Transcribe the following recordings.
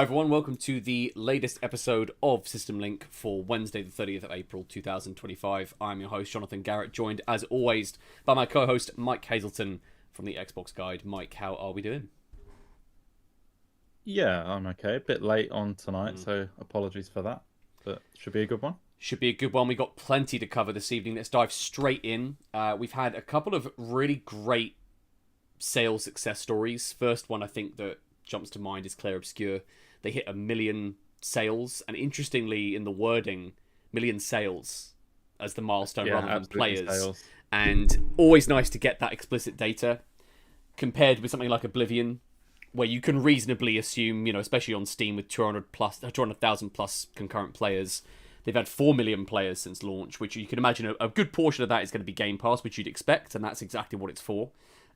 Hi everyone, welcome to the latest episode of System Link for Wednesday the 30th of April 2025. I'm your host Jonathan Garrett, joined as always by my co-host Mike Hazelton from the Xbox Guide. Mike, how are we doing? Yeah, I'm okay. A bit late on tonight, so apologies for that. But should be a good one. Should be a good one. We got plenty to cover this evening. Let's dive straight in. We've had a couple of really great sales success stories. First one I think that jumps to mind is Clair Obscur. They hit 1 million sales, and interestingly in the wording, million sales as the milestone Yeah, rather than absolutely players. sales. And always nice to get that explicit data compared with something like Oblivion, where you can reasonably assume, especially on Steam with 200,000 plus concurrent players, they've had 4 million players since launch, which you can imagine a good portion of that is going to be Game Pass, which you'd expect, and that's exactly what it's for.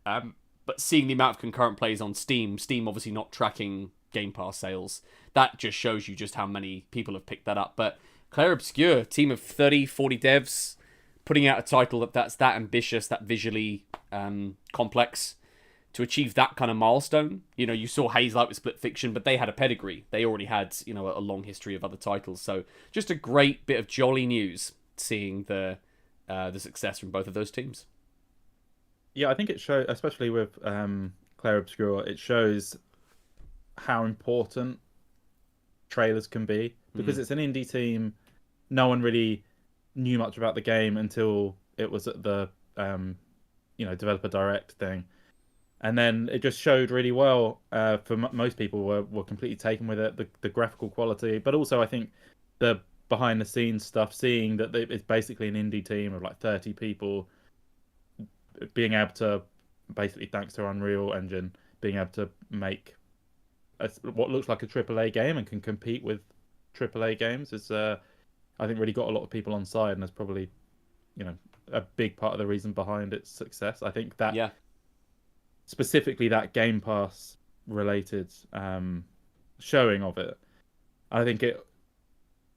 But seeing the amount of concurrent players on Steam obviously not tracking Game Pass sales, that just shows you just how many people have picked that up. But Clair Obscur, team of 30, 40 devs, putting out a title that's that ambitious, that visually complex, to achieve that kind of milestone. You saw Hazelight with Split Fiction, but they had a pedigree. They already had, a long history of other titles. So just a great bit of jolly news seeing the success from both of those teams. Yeah, I think it shows, especially with Clair Obscur, it shows how important trailers can be because it's an indie team. No one really knew much about the game until it was at the developer direct thing, and then it just showed really well. For most people were completely taken with it, the graphical quality, but also I think the behind the scenes stuff, seeing that it's basically an indie team of like 30 people being able to, basically thanks to Unreal Engine, being able to make what looks like a AAA game and can compete with AAA games is, I think, really got a lot of people on side, and is probably, a big part of the reason behind its success. I think that Yeah. specifically that Game Pass related showing of it, I think it,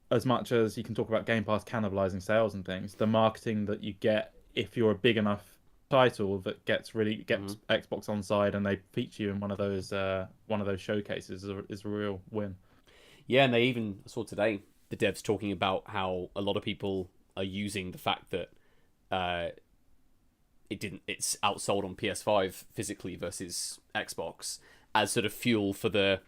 as much as you can talk about Game Pass cannibalizing sales and things, the marketing that you get if you're a big enough title that gets Xbox on side and they feature you in one of those showcases is a real win. Yeah, and they even saw today the devs talking about how a lot of people are using the fact that it's outsold on PS5 physically versus Xbox as sort of fuel for the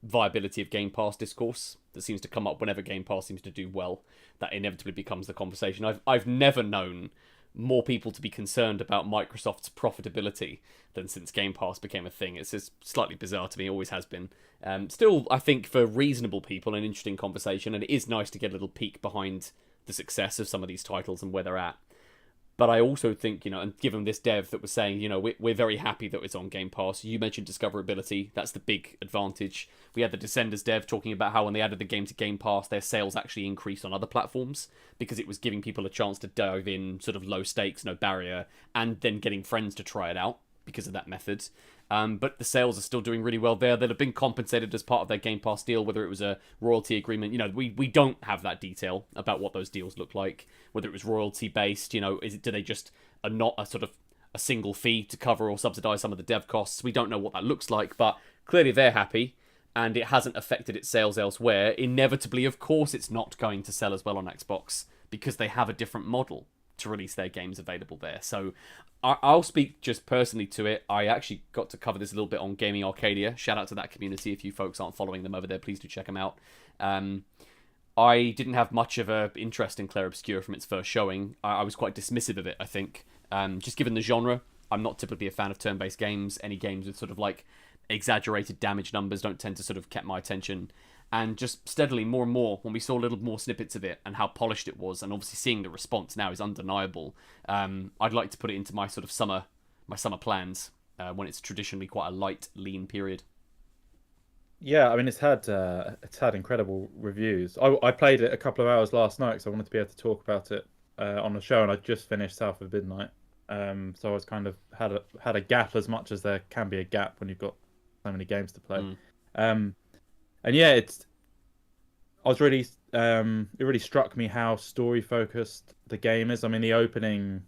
viability of Game Pass discourse that seems to come up whenever Game Pass seems to do well. That inevitably becomes the conversation. I've never known more people to be concerned about Microsoft's profitability than since Game Pass became a thing. It's just slightly bizarre to me, always has been. Still, I think for reasonable people, an interesting conversation, and it is nice to get a little peek behind the success of some of these titles and where they're at. But I also think, and given this dev that was saying, we're very happy that it's on Game Pass. You mentioned discoverability. That's the big advantage. We had the Descenders dev talking about how when they added the game to Game Pass, their sales actually increased on other platforms because it was giving people a chance to dive in, sort of low stakes, no barrier, and then getting friends to try it out because of that method. But the sales are still doing really well there. They'll have been compensated as part of their Game Pass deal, whether it was a royalty agreement. We don't have that detail about what those deals look like, whether it was royalty based. Do they just not a sort of a single fee to cover or subsidize some of the dev costs? We don't know what that looks like, but clearly they're happy, and it hasn't affected its sales elsewhere. Inevitably, of course, it's not going to sell as well on Xbox because they have a different model to release their games available there. So I'll speak just personally to it. I actually got to cover this a little bit on Gaming Arcadia. Shout out to that community. If you folks aren't following them over there, please do check them out. I didn't have much of an interest in Clair Obscur from its first showing. I was quite dismissive of it, I think. Just given the genre, I'm not typically a fan of turn-based games. Any games with sort of like exaggerated damage numbers don't tend to sort of catch my attention. And just steadily, more and more, when we saw a little more snippets of it and how polished it was, and obviously seeing the response now is undeniable. I'd like to put it into my sort of summer plans when it's traditionally quite a light, lean period. Yeah, I mean it's had incredible reviews. I played it a couple of hours last night because I wanted to be able to talk about it on the show, and I just finished South of Midnight. So I was kind of had a gap, as much as there can be a gap when you've got so many games to play. Um, and yeah, I was really it really struck me how story focused the game is. I mean, the opening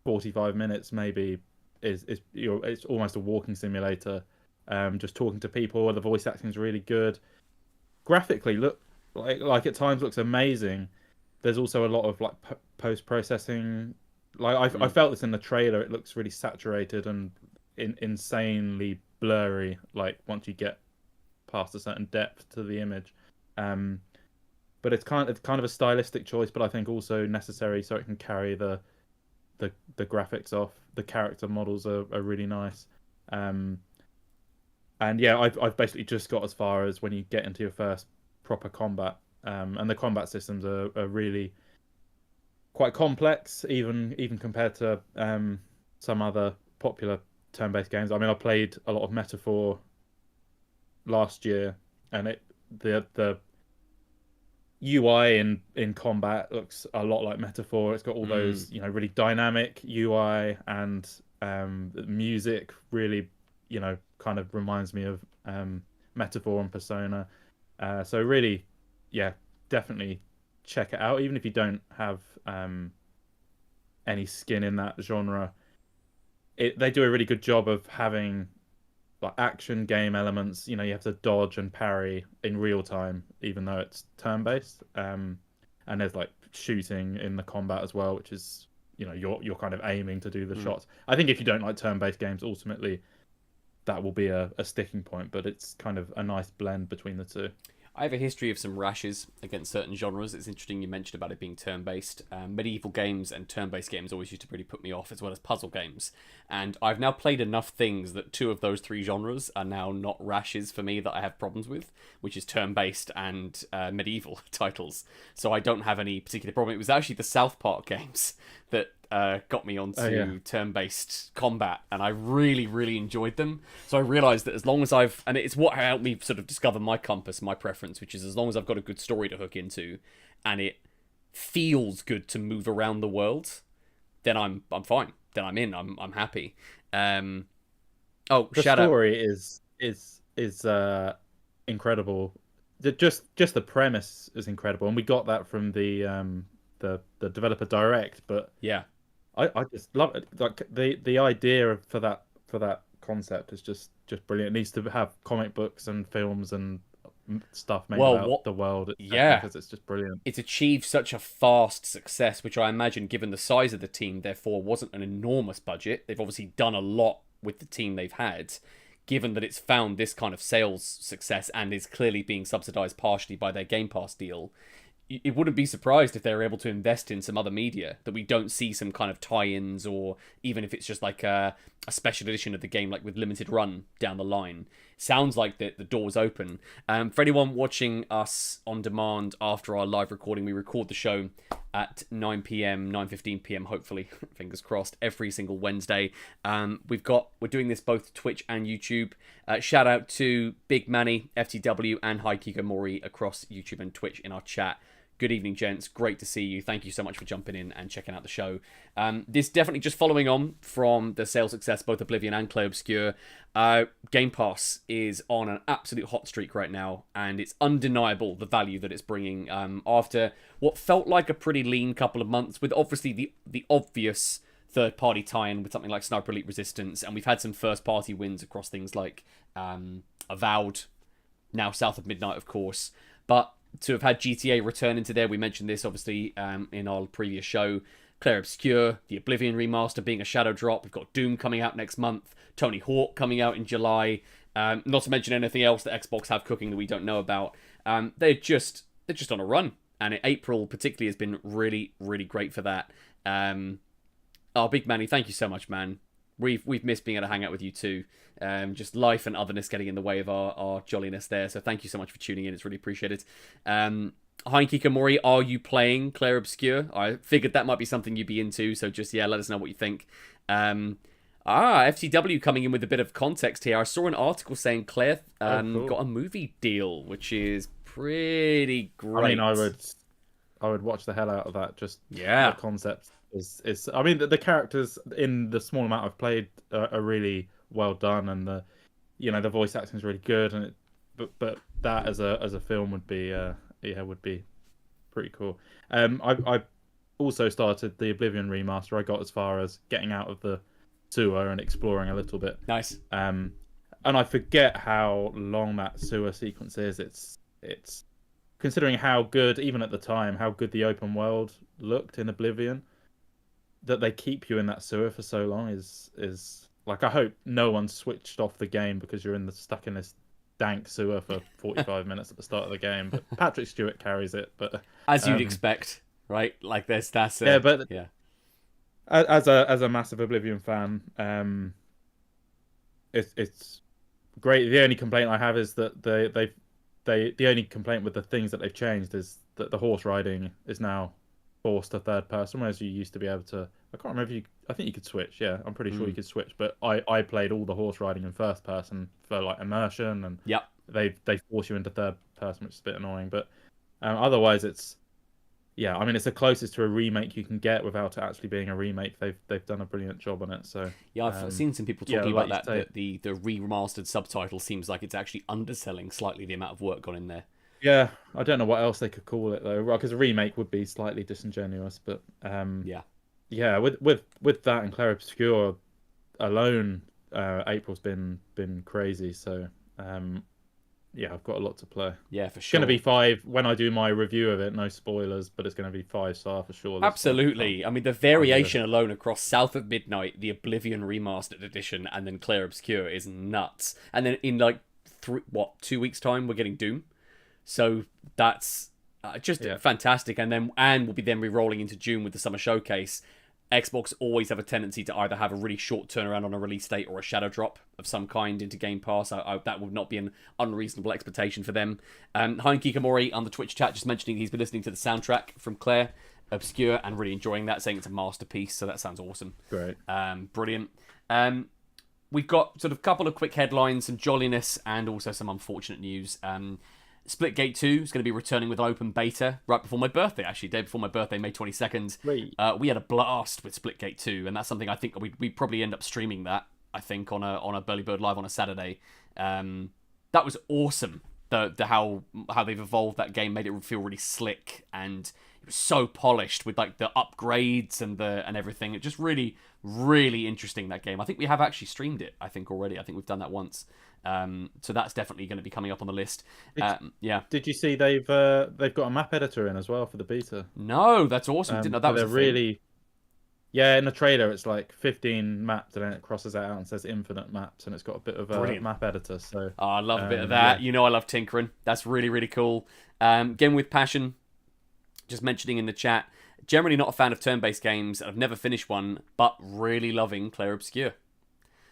45 minutes maybe it's almost a walking simulator, just talking to people. The voice acting is really good. Graphically, look like at times looks amazing. There's also a lot of like post processing. Like I felt this in the trailer. It looks really saturated and insanely blurry. Like once you get past a certain depth to the image. But it's kind of a stylistic choice, but I think also necessary so it can carry the graphics off. The character models are really nice. And yeah, I've basically just got as far as when you get into your first proper combat. And the combat systems are really quite complex, even compared to some other popular turn-based games. I mean, I played a lot of Metaphor last year, and the UI in combat looks a lot like Metaphor. It's got all those really dynamic UI, and the music really kind of reminds me of Metaphor and Persona. So really, yeah, definitely check it out, even if you don't have any skin in that genre. They do a really good job of having like action game elements. You have to dodge and parry in real time, even though it's turn based. And there's like shooting in the combat as well, which is you're kind of aiming to do the shots. I think if you don't like turn based games, ultimately that will be a sticking point. But it's kind of a nice blend between the two. I have a history of some rashes against certain genres. It's interesting you mentioned about it being turn-based. Medieval games and turn-based games always used to really put me off, as well as puzzle games. And I've now played enough things that 2 of those 3 genres are now not rashes for me that I have problems with, which is turn-based and medieval titles. So I don't have any particular problem. It was actually the South Park games that got me onto turn-based combat, and I really, really enjoyed them. So I realised that as long as and it's what helped me sort of discover my compass, my preference, which is as long as I've got a good story to hook into, and it feels good to move around the world, then I'm fine. Then I'm in. I'm happy. The story is incredible. Just the premise is incredible, and we got that from the developer direct. But yeah, I just love it. Like the idea for that concept is just brilliant. It needs to have comic books and films and stuff made about the world. Because it's just brilliant. It's achieved such a fast success, which I imagine, given the size of the team, therefore wasn't an enormous budget. They've obviously done a lot with the team they've had. Given that it's found this kind of sales success and is clearly being subsidized partially by their Game Pass deal, it wouldn't be surprised if they're able to invest in some other media, that we don't see some kind of tie-ins, or even if it's just like a special edition of the game, like with limited run down the line. Sounds like the door's open. For anyone watching us on demand after our live recording, we record the show at 9 p.m, 9:15 p.m, hopefully, fingers crossed, every single Wednesday. We're doing this both Twitch and YouTube. Shout out to Big Manny, FTW, and Hikikomori across YouTube and Twitch in our chat. Good evening, gents. Great to see you. Thank you so much for jumping in and checking out the show. This definitely just following on from the sales success, both Oblivion and Clay Obscur. Game Pass is on an absolute hot streak right now, and it's undeniable the value that it's bringing after what felt like a pretty lean couple of months, with obviously the obvious third-party tie-in with something like Sniper Elite Resistance, and we've had some first-party wins across things like Avowed, now South of Midnight, of course, but to have had GTA return into there, we mentioned this obviously in our previous show. Clair Obscur, the Oblivion remaster being a shadow drop. We've got Doom coming out next month. Tony Hawk coming out in July. Not to mention anything else that Xbox have cooking that we don't know about. They're just on a run, and April particularly has been really, really great for that. Big Manny, thank you so much, man. We've missed being able to hang out with you too. Just life and otherness getting in the way of our jolliness there. So thank you so much for tuning in. It's really appreciated. Hikikomori, are you playing Clair Obscur? I figured that might be something you'd be into. So just, let us know what you think. FTW coming in with a bit of context here. I saw an article saying Claire Cool. got a movie deal, which is pretty great. I mean, I would watch the hell out of that. Just the concept is. I mean, the characters in the small amount I've played are really well done, and the voice acting is really good, and but that as a film would be would be pretty cool. I also started the Oblivion remaster. I got as far as getting out of the sewer and exploring a little bit. Nice. and I forget how long that sewer sequence is. It's considering how good, even at the time, how good the open world looked in Oblivion, that they keep you in that sewer for so long is like, I hope no one switched off the game because you're stuck in this dank sewer for 45 minutes at the start of the game. But Patrick Stewart carries it. But as you'd expect, right? Like that's yeah. As a massive Oblivion fan, it's great. The only complaint I have is that the only complaint with the things that they've changed is that the horse riding is now forced to third person, whereas you used to be able to. I can't remember if you. I think you could switch. Yeah, I'm pretty sure you could switch. But I played all the horse riding in first person for like immersion, and they force you into third person, which is a bit annoying. But otherwise, it's I mean, it's the closest to a remake you can get without it actually being a remake. They've done a brilliant job on it. So yeah, I've seen some people talking about that the remastered subtitle seems like it's actually underselling slightly the amount of work gone in there. Yeah, I don't know what else they could call it though, because a remake would be slightly disingenuous. But with that and Clair Obscur alone, April's been crazy. So I've got a lot to play. Yeah, for sure. It's going to be 5 when I do my review of it. No spoilers, but it's going to be 5-star for sure. Absolutely. I mean, the variation alone across South of Midnight, the Oblivion Remastered Edition, and then Clair Obscur is nuts. And then in like 2 weeks' time, we're getting Doom. So that's just fantastic. And we'll be then re-rolling into June with the Summer Showcase. Xbox always have a tendency to either have a really short turnaround on a release date or a shadow drop of some kind into Game Pass. That would not be an unreasonable expectation for them. Heinke Kikamori on the Twitch chat just mentioning he's been listening to the soundtrack from Clair Obscur and really enjoying that, saying it's a masterpiece. So that sounds awesome. Great. Brilliant. We've got sort of a couple of quick headlines, some jolliness, and also some unfortunate news. Splitgate 2 is going to be returning with open beta right before my birthday, actually, day before my birthday, May 22nd. We had a blast with Splitgate 2, and that's something I think we probably end up streaming that, I think, on a Burly Bird Live on a Saturday. That was awesome, how they've evolved that game, made it feel really slick, and it was so polished with like the upgrades and everything. It just really, really interesting, that game. I think we have actually streamed it, I think, already. I think we've done that once. So that's definitely going to be coming up on the list. Did you see they've got a map editor in as well for the beta? No, that's awesome. Didn't know that was a thing. Really. Yeah, in the trailer it's like 15 maps and then it crosses out and says infinite maps and it's got a bit of a map editor. So I love a bit of that. Yeah. I love tinkering. That's really, really cool. Game with passion. Just mentioning in the chat. Generally not a fan of turn-based games. I've never finished one, but really loving Clair Obscur.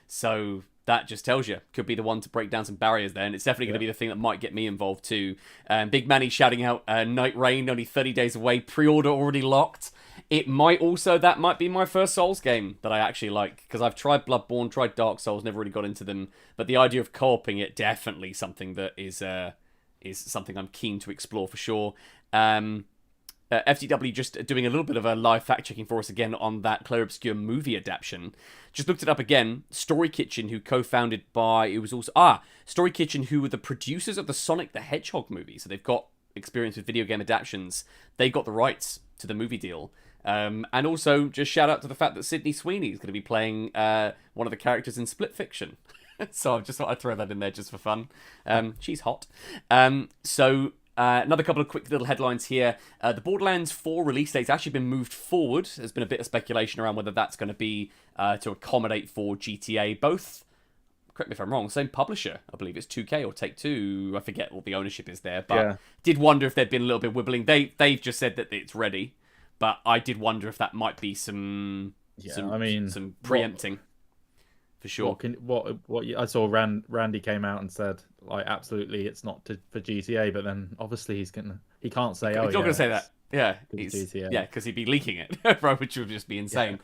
So that just tells you, could be the one to break down some barriers there, and it's definitely going to be the thing that might get me involved too. Big Manny shouting out, Night Rain, only 30 days away, pre-order already locked. That might be my first Souls game that I actually like, because I've tried Bloodborne, tried Dark Souls, never really got into them, but the idea of co-oping it, definitely something that is something I'm keen to explore for sure. FTW just doing a little bit of a live fact-checking for us again on that Clair Obscur movie adaptation. Just looked it up again. Story Kitchen, who co-founded by... Story Kitchen, who were the producers of the Sonic the Hedgehog movie. So they've got experience with video game adaptations. They got the rights to the movie deal. And also, just shout out to the fact that Sydney Sweeney is going to be playing one of the characters in Split Fiction. So I just thought I'd throw that in there just for fun. She's hot. Another couple of quick little headlines here. The Borderlands 4 release date's actually been moved forward. There's been a bit of speculation around whether that's going to be to accommodate for GTA. Both, correct me if I'm wrong, same publisher. I believe it's 2K or Take-Two. I forget what the ownership is there. But did wonder if there'd been a little bit of wibbling. They've just said that it's ready. But I did wonder if that might be some preempting. For sure. I saw Randy came out and said, like, absolutely it's not for GTA, but then obviously he can't say he's not going to say that. Yeah, GTA. Yeah, because he'd be leaking it, which would just be insane.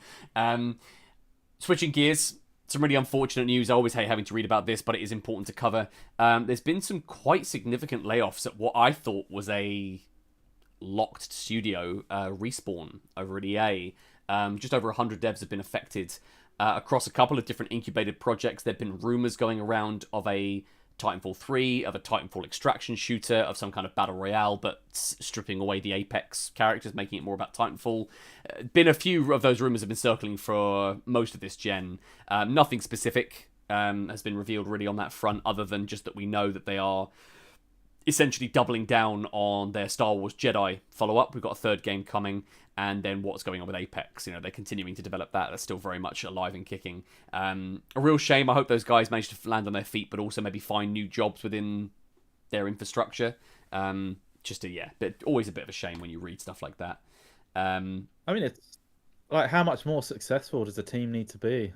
Switching gears, some really unfortunate news. I always hate having to read about this, but it is important to cover. There's been some quite significant layoffs at what I thought was a locked studio, Respawn over at EA. Just over 100 devs have been affected. Across a couple of different incubated projects, there have been rumours going around of a Titanfall 3, of a Titanfall extraction shooter, of some kind of battle royale, but stripping away the Apex characters, making it more about Titanfall. Been a few of those rumours have been circling for most of this gen. Nothing specific has been revealed really on that front, other than just that we know that they are essentially doubling down on their Star Wars Jedi follow-up. We've got a third game coming, and then what's going on with Apex. They're continuing to develop that. That's still very much alive and kicking. A real shame. I hope those guys manage to land on their feet, but also maybe find new jobs within their infrastructure. But always a bit of a shame when you read stuff like that. I mean, it's like, how much more successful does a team need to be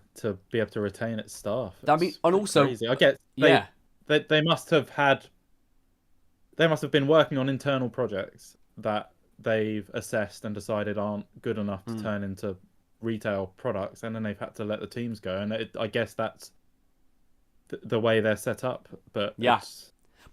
able to retain its staff? And also, crazy. I get, they must have been working on internal projects that they've assessed and decided aren't good enough to turn into retail products, and then they've had to let the teams go. And I guess that's the way they're set up. But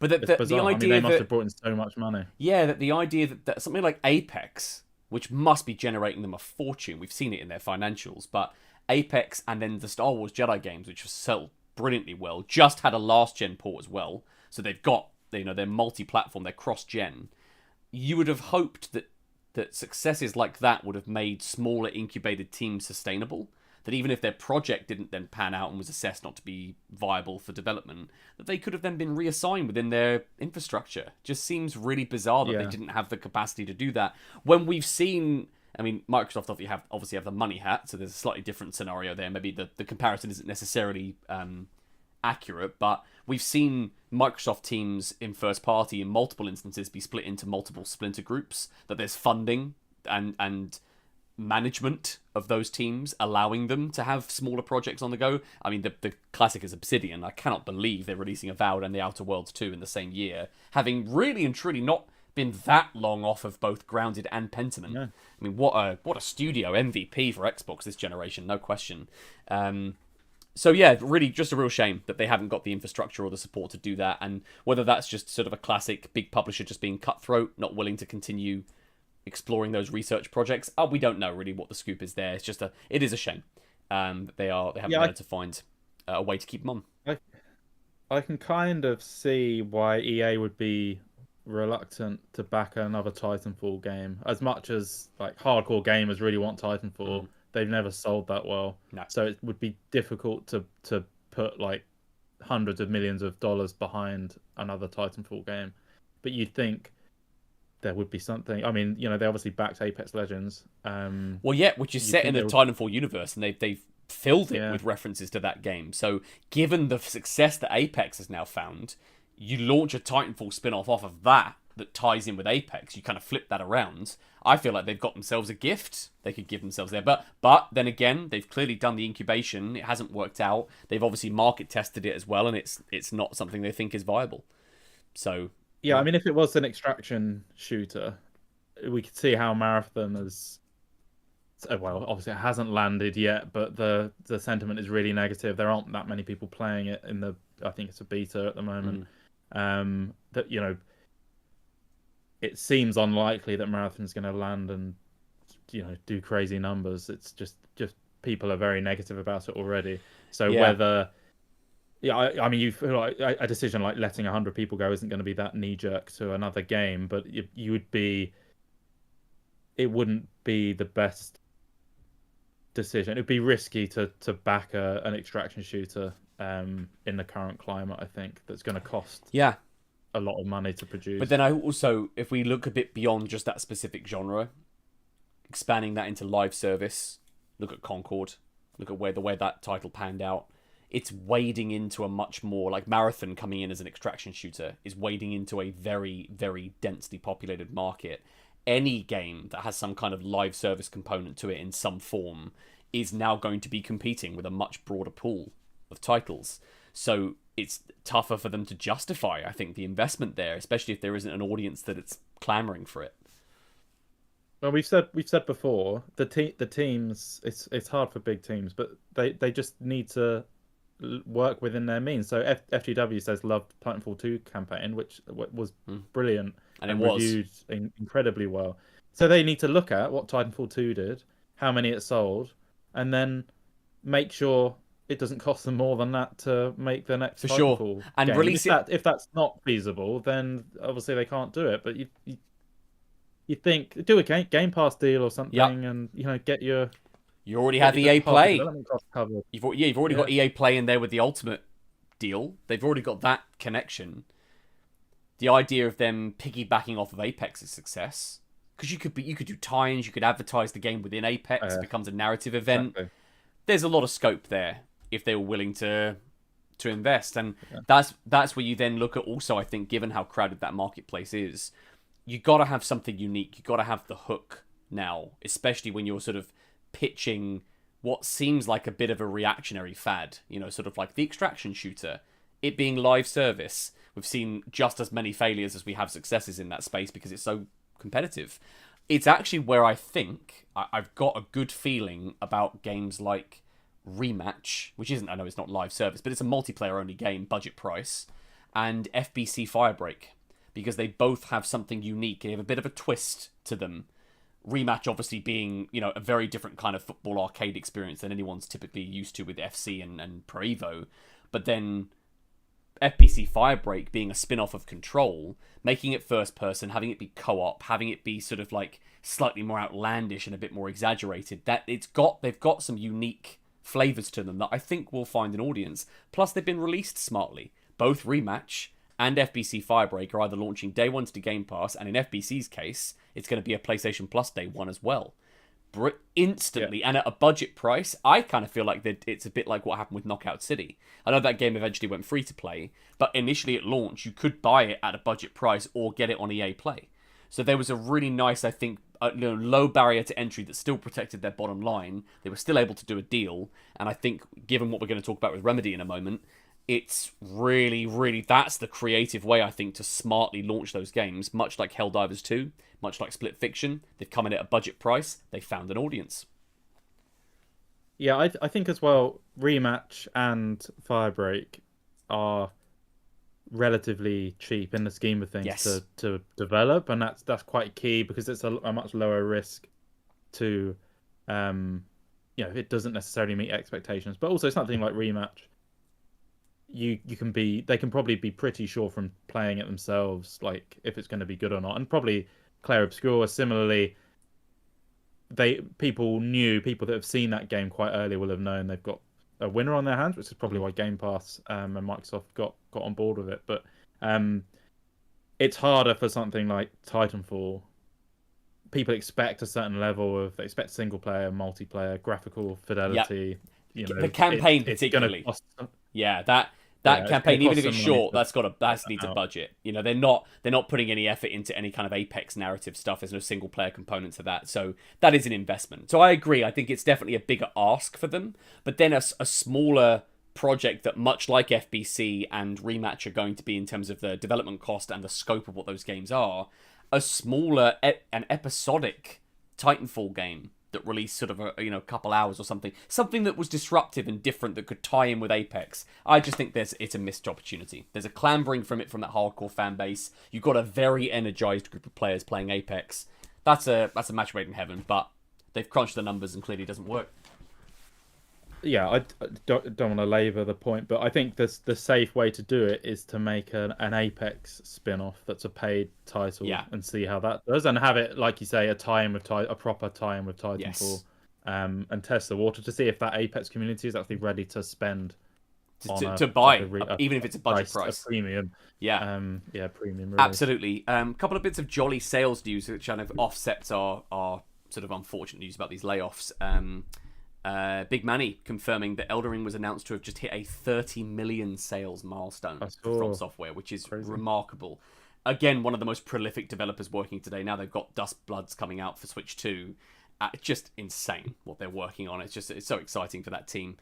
but it's bizarre. the idea they must have brought in so much money. Yeah, that the idea that something like Apex, which must be generating them a fortune, we've seen it in their financials, but Apex and then the Star Wars Jedi games, which sell brilliantly well, just had a last-gen port as well. So they've got, they're multi-platform, they're cross-gen. You would have hoped that successes like that would have made smaller incubated teams sustainable. That even if their project didn't then pan out and was assessed not to be viable for development, that they could have then been reassigned within their infrastructure. Just seems really bizarre that they didn't have the capacity to do that. When we've seen, I mean, Microsoft obviously have the money hat, so there's a slightly different scenario there. Maybe the comparison isn't necessarily accurate, but we've seen Microsoft teams in first party in multiple instances be split into multiple splinter groups, that there's funding and management of those teams allowing them to have smaller projects on the go. I mean, the classic is Obsidian. I cannot believe they're releasing Avowed and the Outer Worlds 2 in the same year, having really and truly not been that long off of both Grounded and Pentiment. Yeah. I mean, what a studio MVP for Xbox this generation, no question. So yeah, really just a real shame that they haven't got the infrastructure or the support to do that, and whether that's just sort of a classic big publisher just being cutthroat, not willing to continue exploring those research projects. We don't know really what the scoop is there. It is a shame that they haven't been able to find a way to keep them on. I can kind of see why EA would be reluctant to back another Titanfall game. As much as like hardcore gamers really want Titanfall, they've never sold that well. No. So it would be difficult to put like hundreds of millions of dollars behind another Titanfall game. But you'd think there would be something. I mean, they obviously backed Apex Legends. Which is set in the Titanfall universe, and they've filled it with references to that game. So given the success that Apex has now found, you launch a Titanfall spin-off off of that ties in with Apex. You kind of flip that around. I feel like they've got themselves a gift they could give themselves there. But then again, they've clearly done the incubation. It hasn't worked out. They've obviously market tested it as well, and it's not something they think is viable. So yeah, I mean, if it was an extraction shooter, we could see how Marathon has. Well, obviously it hasn't landed yet, but the sentiment is really negative. There aren't that many people playing it in I think it's a beta at the moment. It seems unlikely that Marathon's going to land and do crazy numbers. It's just people are very negative about it already. So whether I mean, you feel like a decision like letting 100 people go isn't going to be that knee jerk to another game, but you would be. It wouldn't be the best decision. It'd be risky to back an extraction shooter in the current climate. I think that's going to cost a lot of money to produce. But then if we look a bit beyond just that specific genre, expanding that into live service, look at Concord, look at the way that title panned out. It's wading into a much more, like Marathon coming in as an extraction shooter is wading into a very, very densely populated market. Any game that has some kind of live service component to it in some form is now going to be competing with a much broader pool of titles. So it's tougher for them to justify, I think, the investment there, especially if there isn't an audience that it's clamoring for it. Well, we've said before the teams. It's hard for big teams, but they just need to work within their means. So FGW says loved Titanfall 2 campaign, which was brilliant and reviewed incredibly well. So they need to look at what Titanfall 2 did, how many it sold, and then make sure it doesn't cost them more than that to make the next Titanfall and game. release if that's not feasible, then obviously they can't do it. But you think do a Game Pass deal or something, and get your You already Yeah, have you've got EA half the Play. development cost covered. You've already Yeah. got EA Play in there with the Ultimate deal. They've already got that connection. The idea of them piggybacking off of Apex's success, because you could do tie-ins, you could advertise the game within Apex. It becomes a narrative event. Exactly. There's a lot of scope there if they were willing to invest, and Yeah. that's where you then look at also. I think, given how crowded that marketplace is, you got to have something unique. You got to have the hook now, especially when you're sort of pitching what seems like a bit of a reactionary fad. You know, sort of like the extraction shooter, it being live service. We've seen just as many failures as we have successes in that space because it's so competitive. It's actually where I think I've got a good feeling about games like Rematch, which isn't, I know it's not live service, but it's a multiplayer only game, budget price, and FBC Firebreak, because they both have something unique. They have a bit of a twist to them. Rematch obviously being, you know, a very different kind of football arcade experience than anyone's typically used to with FC and Pro Evo. But then FBC Firebreak being a spin-off of Control, making it first person, having it be co-op, having it be sort of like slightly more outlandish and a bit more exaggerated, that they've got some unique flavors to them that I think will find an audience. Plus, they've been released smartly. Both Rematch and FBC Firebreak are either launching day one to Game Pass, and in FBC's case, it's going to be a PlayStation Plus day one as well. Instantly, and at a budget price. I kind of feel like that it's a bit like what happened with Knockout City. I know that game eventually went free to play, but initially at launch, you could buy it at a budget price or get it on EA Play. So there was a really nice, I think, low barrier to entry that still protected their bottom line. They were still able to do a deal, and I think, given what we're going to talk about with Remedy in a moment, it's really, really, that's the creative way, I think, to smartly launch those games, much like Helldivers 2, much like Split Fiction. They've come in at a budget price, they found an audience. Yeah, I think as well, Rematch and Firebreak are relatively cheap in the scheme of things Yes. to develop, and that's quite key because it's a much lower risk to, it doesn't necessarily meet expectations. But also something like Rematch, they can probably be pretty sure from playing it themselves, like if it's going to be good or not. And probably Clair Obscur similarly, people that have seen that game quite early will have known they've got a winner on their hands, which is probably why Game Pass and Microsoft got on board with it. But it's harder for something like Titanfall. People expect a certain level they expect single player, multiplayer, graphical fidelity. Yep. The campaign particularly. That campaign, even if it's short, that needs a budget. You know, they're not putting any effort into any kind of Apex narrative stuff. There's no single player component to that, so that is an investment. So I agree. I think it's definitely a bigger ask for them, but then a smaller project that, much like FBC and Rematch are going to be in terms of the development cost and the scope of what those games are, a smaller an episodic Titanfall game that released sort of a couple hours or something that was disruptive and different that could tie in with Apex. I just think it's a missed opportunity. There's a clambering from that hardcore fan base. You've got a very energized group of players playing Apex. That's a match made in heaven, but they've crunched the numbers and clearly it doesn't work. Yeah, I don't want to labour the point, but I think the safe way to do it is to make an Apex spin-off that's a paid title, and see how that does, and have it, like you say, a proper tie-in with Titanfall, yes. And test the water to see if that Apex community is actually ready to spend to buy, even if it's a budget price, a premium. Premium. Release. Absolutely. Couple of bits of jolly sales news which kind of offsets our sort of unfortunate news about these layoffs. Big Manny confirming that Elden Ring was announced to have just hit a 30 million sales milestone from Software, which is remarkable. Again, one of the most prolific developers working today. Now they've got Dust Bloods coming out for Switch 2. Just insane what they're working on. It's so exciting for that team.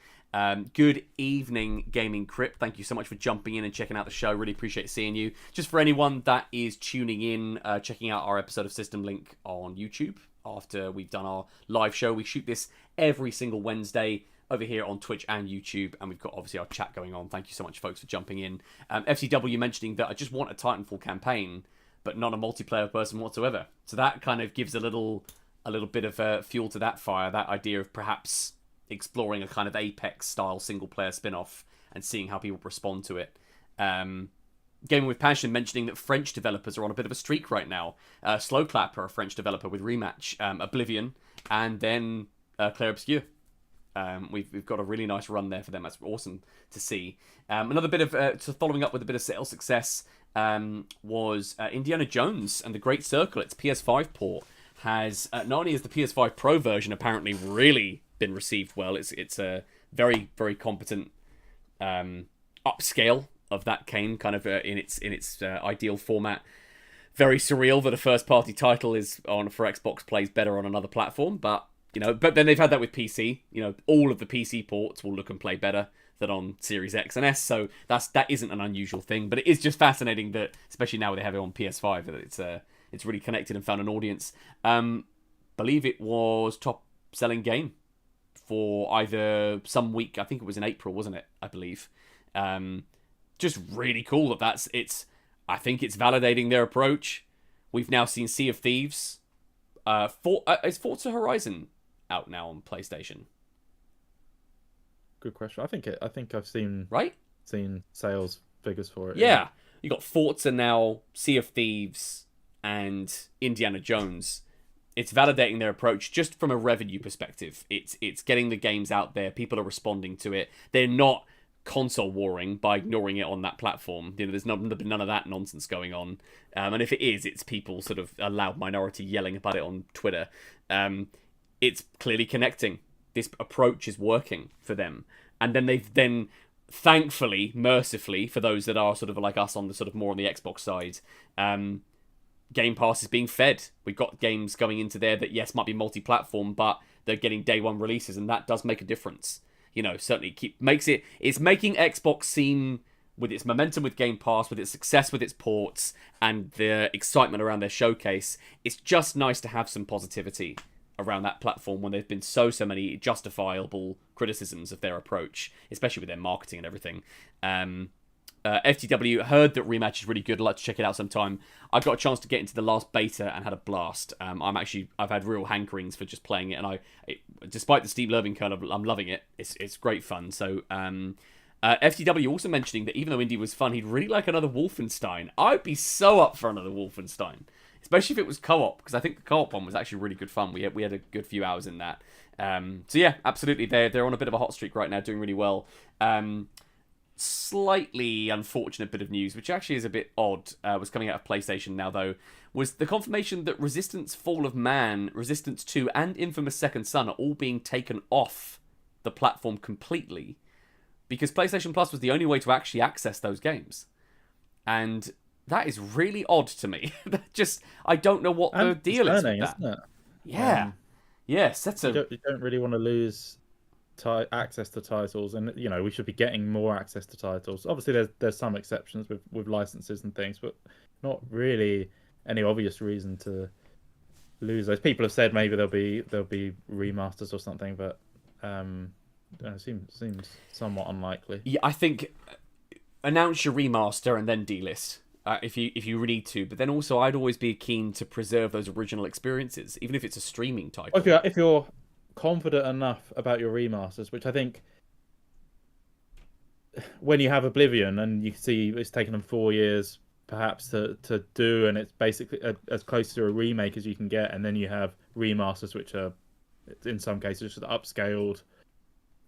Good evening, Gaming Crypt. Thank you so much for jumping in and checking out the show. Really appreciate seeing you. Just for anyone that is tuning in, checking out our episode of System Link on YouTube after we've done our live show. We shoot this every single Wednesday over here on Twitch and YouTube, and we've got obviously our chat going on. Thank you so much, folks, for jumping in. FCW mentioning that I just want a Titanfall campaign, but not a multiplayer person whatsoever. So that kind of gives a little bit of fuel to that fire, that idea of perhaps exploring a kind of Apex-style single-player spin-off and seeing how people respond to it. Gaming with Passion mentioning that French developers are on a bit of a streak right now. Slowclap are a French developer with Rematch, Oblivion, and then Clair Obscur. We've got a really nice run there for them. That's awesome to see. Another bit of following up with a bit of sales success was Indiana Jones and the Great Circle. Its PS5 port has not only has the PS5 Pro version apparently really been received well. It's a very, very competent upscale of that game, kind of in its ideal format. Very surreal that a first party title is on for Xbox plays better on another platform, but but then they've had that with PC. All of the PC ports will look and play better than on Series X and S, so that isn't an unusual thing. But it is just fascinating that, especially now they have it on PS5, that it's really connected and found an audience. Believe it was top selling game for either some week. I think it was in April, wasn't it? I believe. Just really cool I think it's validating their approach. We've now seen Sea of Thieves. Is Forza Horizon out now on PlayStation? Good question. I think I've seen sales figures for it. Yeah. You got Forza now, Sea of Thieves, and Indiana Jones. It's validating their approach just from a revenue perspective. It's getting the games out there. People are responding to it. They're not console warring by ignoring it on that platform. There's none of that nonsense going on. And if it is, it's people sort of a loud minority yelling about it on Twitter. It's clearly connecting. This approach is working for them. And then they've thankfully, mercifully, for those that are sort of like us on the sort of more on the Xbox side, Game Pass is being fed. We've got games going into there that, yes, might be multi-platform, but they're getting day one releases, and that does make a difference. Certainly it's making Xbox seem, with its momentum with Game Pass, with its success with its ports, and the excitement around their showcase, it's just nice to have some positivity around that platform when there's been so many justifiable criticisms of their approach, especially with their marketing and everything. FTW heard that Rematch is really good. I'd like to check it out sometime. I got a chance to get into the last beta and had a blast. I've had real hankerings for just playing it, and despite the steep learning curve, I'm loving it. It's great fun. So FTW also mentioning that even though Indie was fun, he'd really like another Wolfenstein. I'd be so up for another Wolfenstein, especially if it was co-op, because I think the co-op one was actually really good fun. We had a good few hours in that. So yeah, absolutely, they're on a bit of a hot streak right now, doing really well. Slightly unfortunate bit of news, which actually is a bit odd, was coming out of PlayStation now, though, was the confirmation that Resistance Fall of Man, Resistance 2, and Infamous Second Son are all being taken off the platform completely, because PlayStation Plus was the only way to actually access those games. And that is really odd to me. I don't know what the deal is with that. Isn't it? Yeah. Yes, you don't really want to lose access to titles, and we should be getting more access to titles. Obviously there's some exceptions with licenses and things, but not really any obvious reason to lose those. People have said maybe there'll be remasters or something, but it seems somewhat unlikely. Yeah, I think announce your remaster and then delist if you need to, but then also I'd always be keen to preserve those original experiences, even if it's a streaming title. If you're confident enough about your remasters, which I think when you have Oblivion and you see it's taken them 4 years perhaps to do, and it's basically as close to a remake as you can get, and then you have remasters which are in some cases just upscaled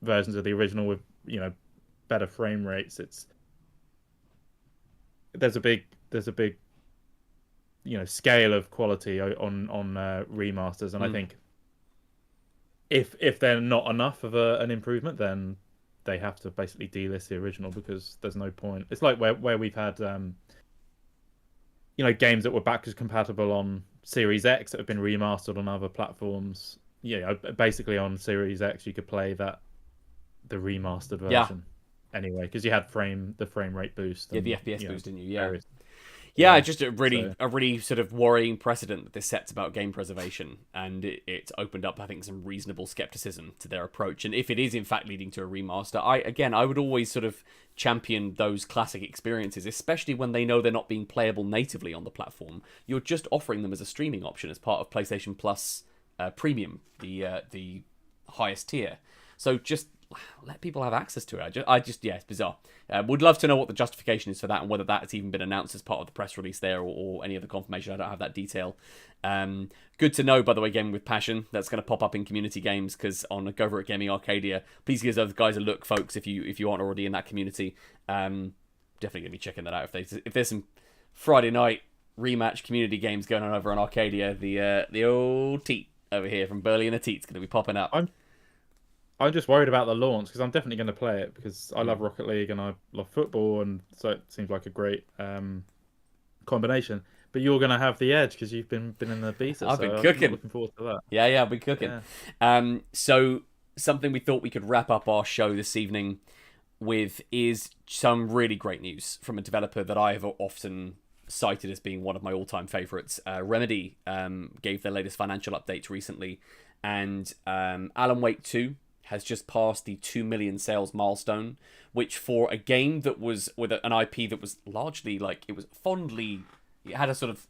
versions of the original with better frame rates. There's a big scale of quality on remasters, and I think if they're not enough of an improvement, then they have to basically delist the original, because there's no point. It's like where we've had games that were backwards compatible on Series X that have been remastered on other platforms. Basically on Series X you could play the remastered version anyway, because you had the frame rate boost. The FPS boost, didn't you? Various... Just a really sort of worrying precedent that this sets about game preservation, and it's opened up, I think, some reasonable skepticism to their approach. And if it is in fact leading to a remaster, I would always sort of champion those classic experiences, especially when they know they're not being playable natively on the platform. You're just offering them as a streaming option as part of PlayStation Plus Premium, the highest tier. So just let people have access to it. Yeah, it's bizarre. Would love to know what the justification is for that and whether that's even been announced as part of the press release there or any other confirmation. I don't have that detail. Good to know, by the way, Gaming with Passion. That's going to pop up in community games because on Go Over It Gaming Arcadia, please give those guys a look, folks, if you aren't already in that community. Definitely going to be checking that out. If there's some Friday night rematch community games going on over on Arcadia, the old Teat over here from Burly and the Teat's going to be popping up. I'm just worried about the launch because I'm definitely going to play it because I love Rocket League and I love football, and so it seems like a great combination. But you're going to have the edge because you've been in the beta. I've been cooking. I'm looking forward to that. Yeah, I've been cooking. Yeah. So something we thought we could wrap up our show this evening with is some really great news from a developer that I have often cited as being one of my all-time favorites. Remedy gave their latest financial updates recently, and Alan Wake 2 has just passed the 2 million sales milestone, which for a game that was with an IP that was largely it had a sort of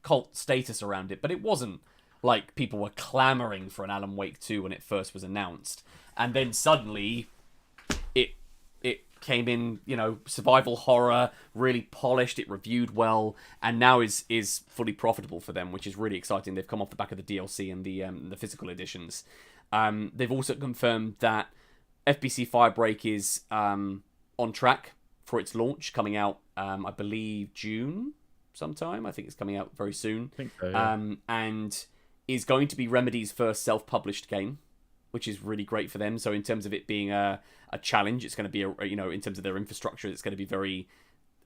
cult status around it, but it wasn't like people were clamoring for an Alan Wake 2 when it first was announced. And then suddenly it came in, survival horror, really polished, it reviewed well, and now is fully profitable for them, which is really exciting. They've come off the back of the DLC and the physical editions. They've also confirmed that FBC Firebreak is on track for its launch, coming out, I believe, June sometime. I think it's coming out very soon. I think so, yeah. And is going to be Remedy's first self-published game, which is really great for them. So in terms of it being a challenge, it's going to be, in terms of their infrastructure, it's going to be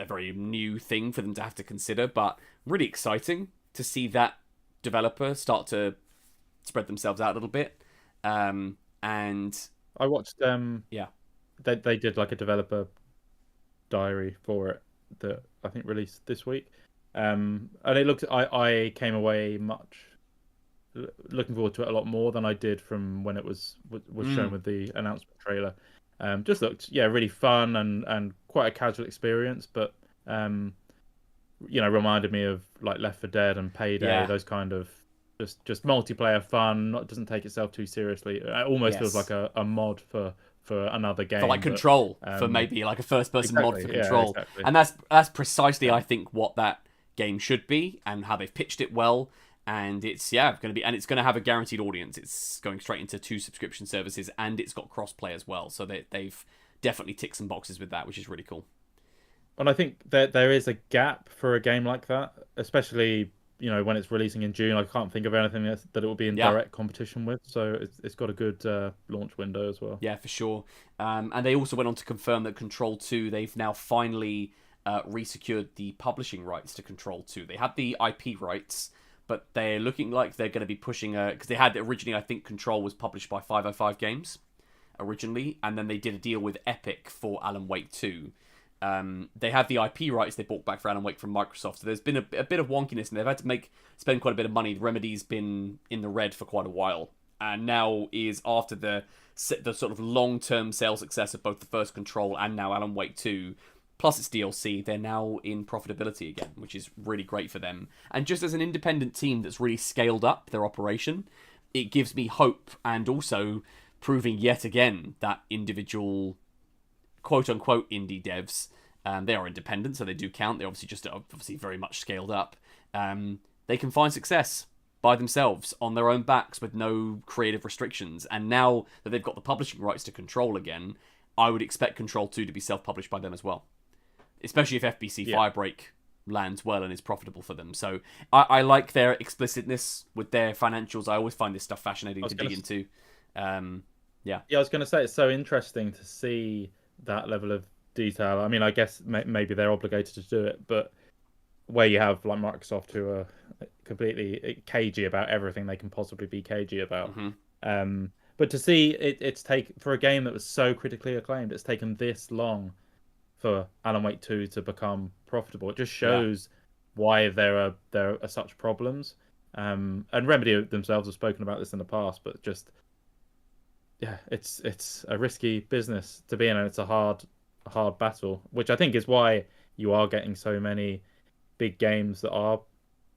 a very new thing for them to have to consider, but really exciting to see that developer start to spread themselves out a little bit. And I watched they did like a developer diary for it that I think released this week, and it looked, I came away looking forward to it a lot more than I did from when it was shown with the announcement trailer. Just looked really fun and quite a casual experience, but reminded me of like Left 4 Dead and Payday, those kind of just multiplayer fun. Doesn't take itself too seriously. It almost feels like a mod for another game. For like Control, for maybe like a first-person mod for Control. Exactly. And that's precisely, I think, what that game should be and how they've pitched it well. And it's going to be, and it's going to have a guaranteed audience. It's going straight into 2 subscription services, and it's got cross-play as well. So they've definitely ticked some boxes with that, which is really cool. And I think that there is a gap for a game like that, especially when it's releasing in June. I can't think of anything that it will be in direct competition with. So it's got a good launch window as well. Yeah, for sure. And they also went on to confirm that Control 2, they've now finally resecured the publishing rights to Control 2. They had the IP rights, but they're looking like they're going to be pushing because they had originally, I think Control was published by 505 Games originally, and then they did a deal with Epic for Alan Wake 2. They have the IP rights they bought back for Alan Wake from Microsoft, so there's been a bit of wonkiness, and they've had to spend quite a bit of money. Remedy's been in the red for quite a while, and now is after the sort of long-term sales success of both the first Control and now Alan Wake 2, plus its DLC, they're now in profitability again, which is really great for them. And just as an independent team that's really scaled up their operation, it gives me hope, and also proving yet again that individual quote-unquote indie devs, they are independent, so they do count. They're obviously very much scaled up. They can find success by themselves on their own backs with no creative restrictions. And now that they've got the publishing rights to Control again, I would expect Control 2 to be self-published by them as well. Especially if FBC Firebreak lands well and is profitable for them. So I like their explicitness with their financials. I always find this stuff fascinating to dig into. I was going to say, it's so interesting to see that level of detail. I mean, I guess maybe they're obligated to do it, but where you have like Microsoft who are completely cagey about everything they can possibly be cagey about. Mm-hmm. But to see it's taken for a game that was so critically acclaimed, it's taken this long for Alan Wake 2 to become profitable. It just shows why there are such problems. And Remedy themselves have spoken about this in the past, but just it's a risky business to be in, and it's a hard battle, which I think is why you are getting so many big games that are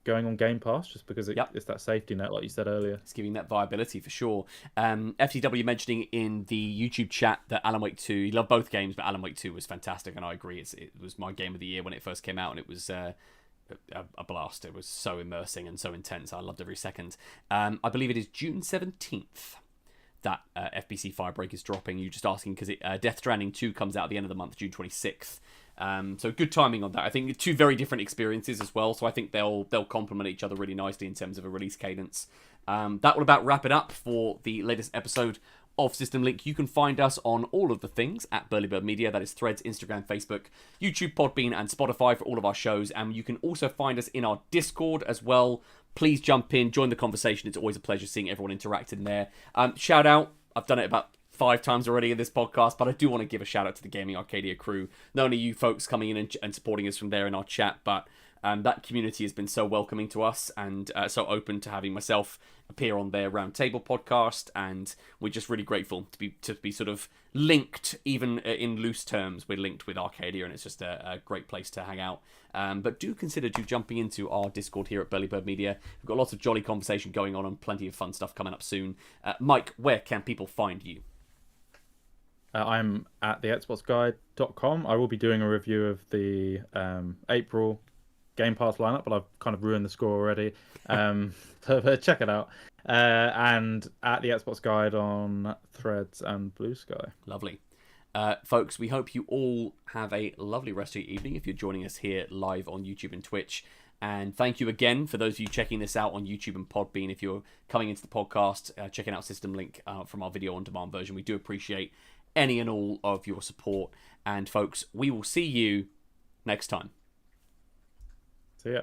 going on Game Pass, just because it's that safety net, like you said earlier. It's giving that viability for sure. FTW mentioning in the YouTube chat that Alan Wake 2, he loved both games, but Alan Wake 2 was fantastic, and I agree. It was my game of the year when it first came out, and it was a blast. It was so immersing and so intense. I loved every second. I believe it is June 17th that FBC Firebreak is dropping. You just asking because Death Stranding 2 comes out at the end of the month, June 26th. So good timing on that. I think two very different experiences as well. So I think they'll complement each other really nicely in terms of a release cadence. That will about wrap it up for the latest episode of System Link. You can find us on all of the things at Burly Bird Media. That is Threads, Instagram, Facebook, YouTube, Podbean, and Spotify for all of our shows. And you can also find us in our Discord as well. Please jump in, join the conversation. It's always a pleasure seeing everyone interact in there. Shout out. I've done it about 5 times already in this podcast, but I do want to give a shout out to the Gaming Arcadia crew. Not only you folks coming in and supporting us from there in our chat, but that community has been so welcoming to us and so open to having myself appear on their Roundtable podcast, and we're just really grateful to be sort of linked, even in loose terms. We're linked with Arcadia, and it's just a great place to hang out. But do consider jumping into our Discord here at Burly Bird Media. We've got lots of jolly conversation going on and plenty of fun stuff coming up soon. Mike, where can people find you? I'm at theXboxGuide.com. I will be doing a review of the April Game Pass lineup, but I've kind of ruined the score already. So check it out. And at the Xbox Guide on Threads and Blue Sky. Lovely. Folks, we hope you all have a lovely rest of your evening if you're joining us here live on YouTube and Twitch. And thank you again for those of you checking this out on YouTube and Podbean. If you're coming into the podcast, checking out System Link from our video on demand version, we do appreciate any and all of your support. And folks, we will see you next time. See ya.